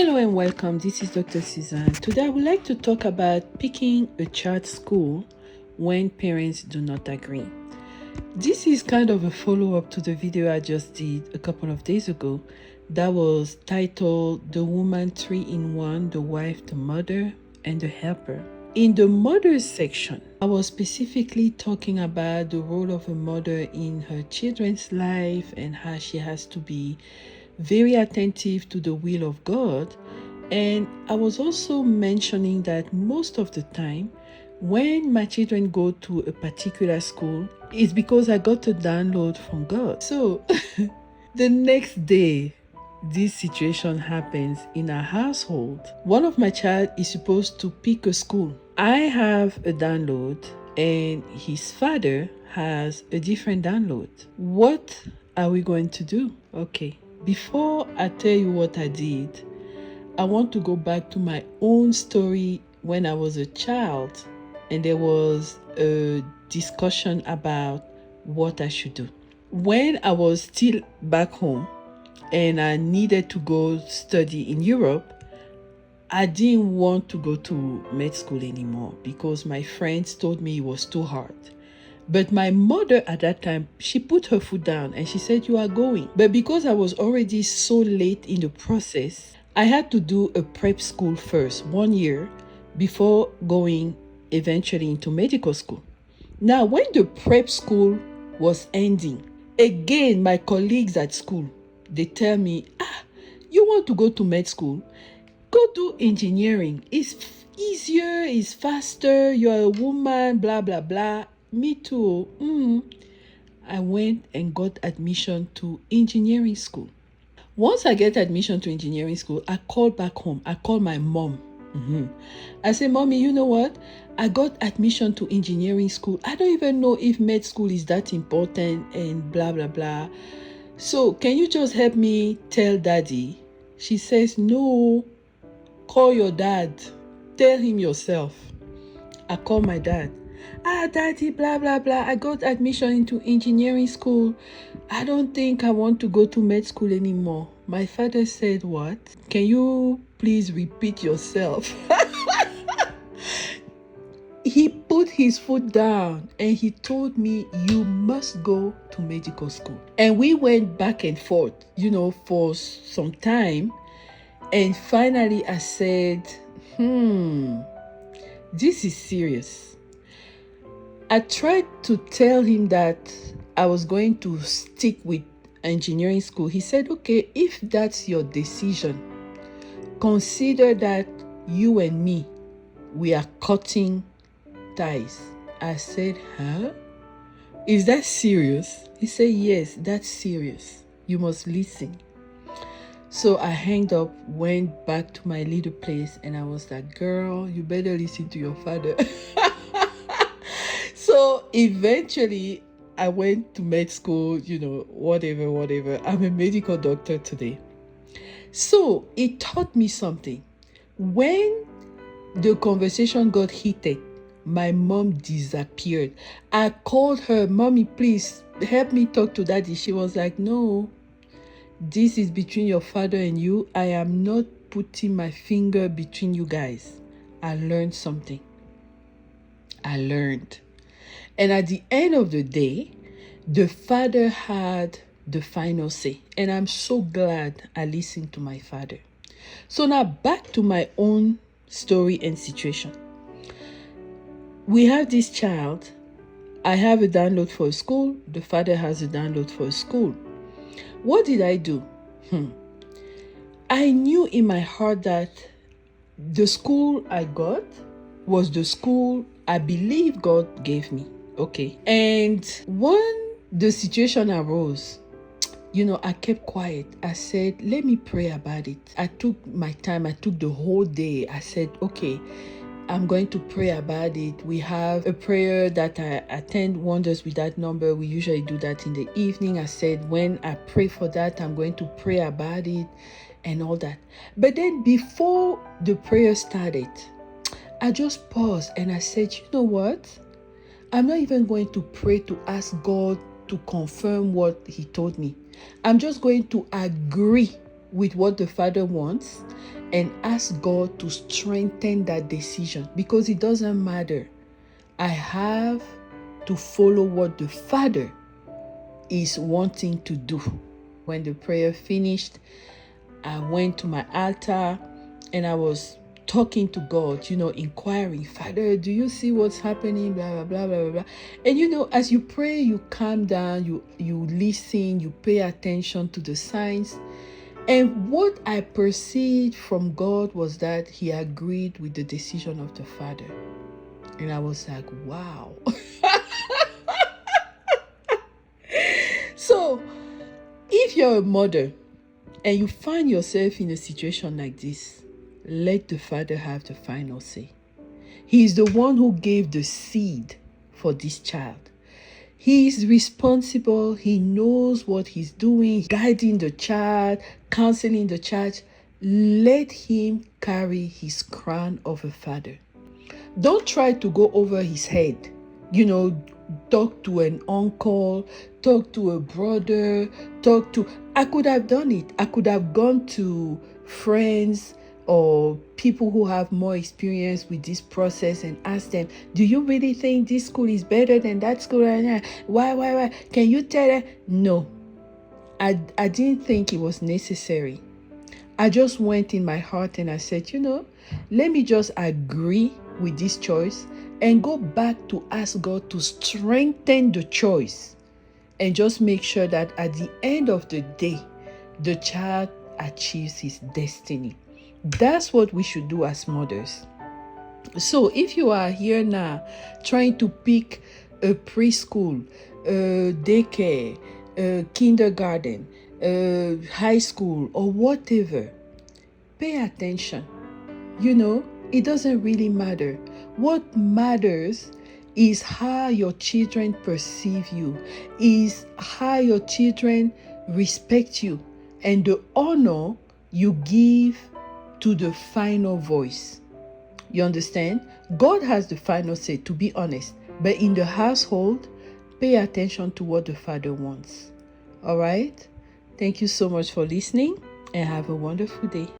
Hello and welcome. This is Dr. Suzanne. Today I would like to talk about picking a child's school when parents do not agree. This is kind of a follow-up to the video I just did a couple of days ago that was titled The Woman 3-in-1, the Wife, the Mother, and the Helper. In the Mothers section, I was specifically talking about the role of a mother in her children's life and how she has to be very attentive to the will of God. And I was also mentioning that most of the time when my children go to a particular school, it's because I got a download from God. So the next day, this situation happens in our household. One of my child is supposed to pick a school. I have a download and his father has a different download. What are we going to do? Okay. Before I tell you what I did, I want to go back to my own story when I was a child and there was a discussion about what I should do. When I was still back home and I needed to go study in Europe, I didn't want to go to med school anymore because my friends told me it was too hard. But my mother at that time, she put her foot down and she said, you are going. But because I was already so late in the process, I had to do a prep school first, 1 year, before going eventually into medical school. Now, when the prep school was ending, again, my colleagues at school, they tell me, you want to go to med school? Go do engineering. It's easier, it's faster, you're a woman, blah, blah, blah. Me too. I went and got admission to engineering school. Once I get admission to engineering school, I called back home. I called my mom. I said, Mommy, you know what? I got admission to engineering school. I don't even know if med school is that important and blah, blah, blah. So can you just help me tell Daddy? She says, no, call your dad. Tell him yourself. I call my dad. Daddy, blah, blah, blah. I got admission into engineering school. I don't think I want to go to med school anymore. My father said, what? Can you please repeat yourself? He put his foot down and he told me, you must go to medical school. And we went back and forth, for some time. And finally I said, this is serious. I tried to tell him that I was going to stick with engineering school. He said, okay, if that's your decision, consider that you and me, we are cutting ties. I said, huh? Is that serious? He said, yes, that's serious. You must listen. So I hanged up, went back to my little place, and I was like, girl, you better listen to your father. So eventually I went to med school, whatever. I'm a medical doctor today. So it taught me something. When the conversation got heated, my mom disappeared. I called her, Mommy, please help me talk to Daddy. She was like, no, this is between your father and you. I am not putting my finger between you guys. I learned something. And at the end of the day, the father had the final say. And I'm so glad I listened to my father. So now back to my own story and situation. We have this child. I have a download for a school. The father has a download for a school. What did I do? I knew in my heart that the school I got was the school I believe God gave me. Okay. And when the situation arose, I kept quiet. I said, let me pray about it. I took my time. I took the whole day. I said, okay, I'm going to pray about it. We have a prayer that I attend Wonders with that number. We usually do that in the evening. I said, when I pray for that, I'm going to pray about it and all that. But then before the prayer started, I just paused and I said, you know what? I'm not even going to pray to ask God to confirm what he told me. I'm just going to agree with what the Father wants and ask God to strengthen that decision, because it doesn't matter. I have to follow what the Father is wanting to do. When the prayer finished, I went to my altar and I was talking to God, inquiring, Father, do you see what's happening? Blah, blah, blah, blah, blah. And as you pray, you calm down, you listen, you pay attention to the signs. And what I perceived from God was that He agreed with the decision of the Father. And I was like, wow. So, if you're a mother and you find yourself in a situation like this, let the Father have the final say. He is the one who gave the seed for this child. He is responsible. He knows what he's doing, guiding the child, counseling the child. Let him carry his crown of a father. Don't try to go over his head. Talk to an uncle, talk to a brother, I could have done it. I could have gone to friends or people who have more experience with this process and ask them, do you really think this school is better than that school? Why? Can you tell them? No, I didn't think it was necessary. I just went in my heart and I said, let me just agree with this choice and go back to ask God to strengthen the choice and just make sure that at the end of the day, the child achieves his destiny. That's what we should do as mothers. So if you are here now trying to pick a preschool, daycare, kindergarten, high school, or whatever, pay attention. It doesn't really matter. What matters is how your children perceive you, is how your children respect you, and the honor you give to the final voice. You understand? God has the final say, to be honest. But in the household, pay attention to what the Father wants. All right? Thank you so much for listening and have a wonderful day.